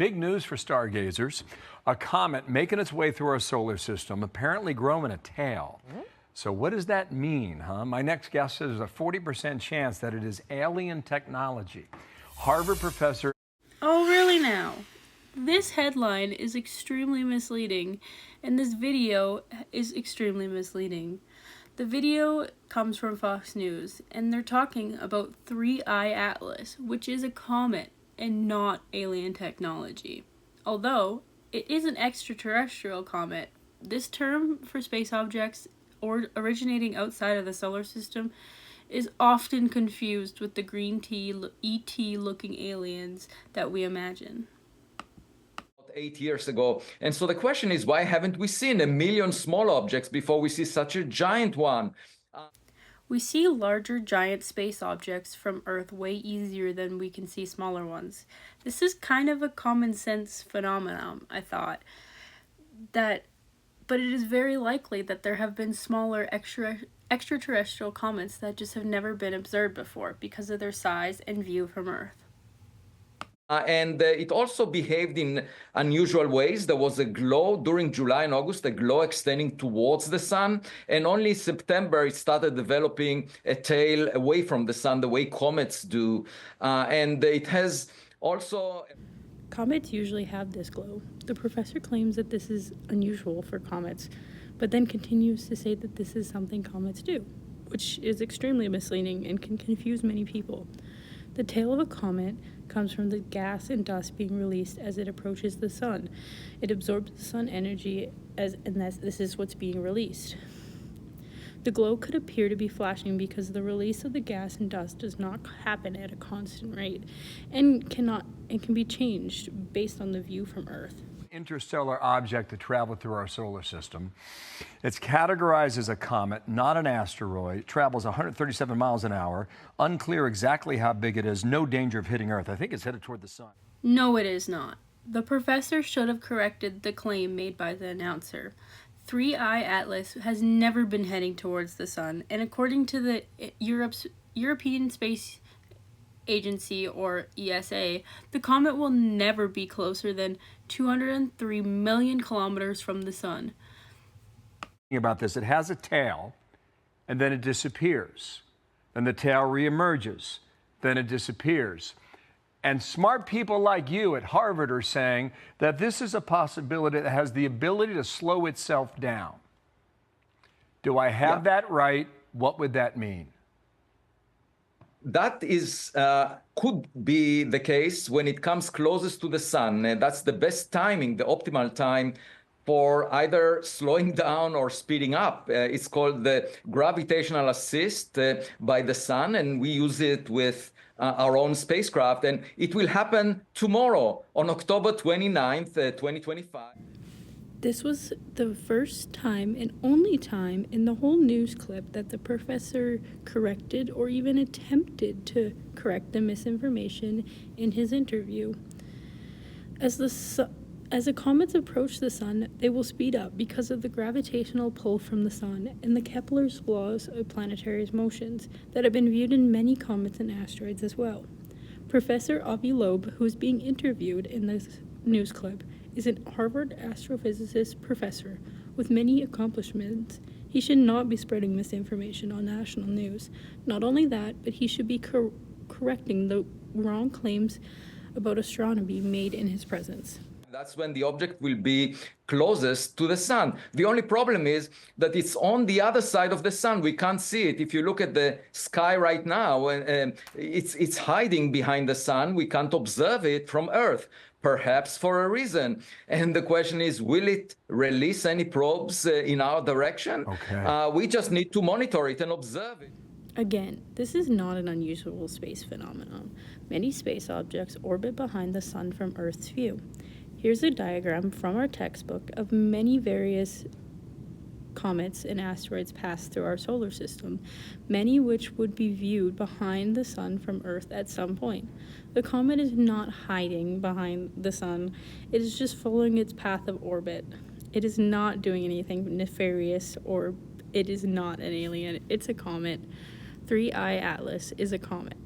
Big news for stargazers. A comet making its way through our solar system, apparently growing a tail. So what does that mean, huh? My next guest says there's a 40% chance that it is alien technology. Harvard professor... Oh, really now? This headline is extremely misleading, and this video is extremely misleading. The video comes from Fox News, and they're talking about 3I Atlas, which is a comet and not alien technology. Although it is an extraterrestrial comet, this term for space objects or originating outside of the solar system is often confused with the green tea ET looking aliens that we imagine. 8 years ago. And so the question is, why haven't we seen a million small objects before we see such a giant one? We see larger giant space objects from Earth way easier than we can see smaller ones. This is kind of a common sense phenomenon, I thought. But it is very likely that there have been smaller extraterrestrial comets that just have never been observed before because of their size and view from Earth. And it also behaved in unusual ways. There was a glow during July and August, a glow extending towards the sun. And only September, it started developing a tail away from the sun, the way comets do. And it has also... Comets usually have this glow. The professor claims that this is unusual for comets, but then continues to say that this is something comets do, which is extremely misleading and can confuse many people. The tail of a comet comes from the gas and dust being released as it approaches the sun. It absorbs the sun energy, this is what's being released. The glow could appear to be flashing because the release of the gas and dust does not happen at a constant rate and can be changed based on the view from Earth. Interstellar object that traveled through our solar system. It's categorized as a comet, not an asteroid. It travels 137 miles an hour. Unclear exactly how big it is. No danger of hitting Earth. I think it's headed toward the sun. No, it is not. The professor should have corrected the claim made by the announcer. 3I Atlas has never been heading towards the sun, and according to the European Space Agency, or ESA, the comet will never be closer than 203 million kilometers from the sun. About this, it has a tail, and then it disappears. Then the tail reemerges, then it disappears. And smart people like you at Harvard are saying that this is a possibility that has the ability to slow itself down. Do I have that right? What would that mean? That is could be the case when it comes closest to the sun. That's the best timing, the optimal time for either slowing down or speeding up. It's called the gravitational assist by the sun, and we use it with our own spacecraft. And it will happen tomorrow on October 29th, 2025. This was the first time and only time in the whole news clip that the professor corrected or even attempted to correct the misinformation in his interview. As the comets approach the sun, they will speed up because of the gravitational pull from the sun and the Kepler's laws of planetary motions that have been viewed in many comets and asteroids as well. Professor Avi Loeb, who is being interviewed in this news clip, is a Harvard astrophysicist professor with many accomplishments. He should not be spreading misinformation on national news. Not only that, but he should be correcting the wrong claims about astronomy made in his presence. That's when the object will be closest to the sun. The only problem is that it's on the other side of the sun. We can't see it. If you look at the sky right now, it's hiding behind the sun. We can't observe it from Earth, perhaps for a reason. And the question is, will it release any probes in our direction? Okay. We just need to monitor it and observe it. Again, this is not an unusual space phenomenon. Many space objects orbit behind the sun from Earth's view. Here's a diagram from our textbook of many various comets and asteroids pass through our solar system, many which would be viewed behind the sun from Earth at some point. The comet is not hiding behind the sun, it is just following its path of orbit. It is not doing anything nefarious, or it is not an alien, it's a comet. 3I Atlas is a comet.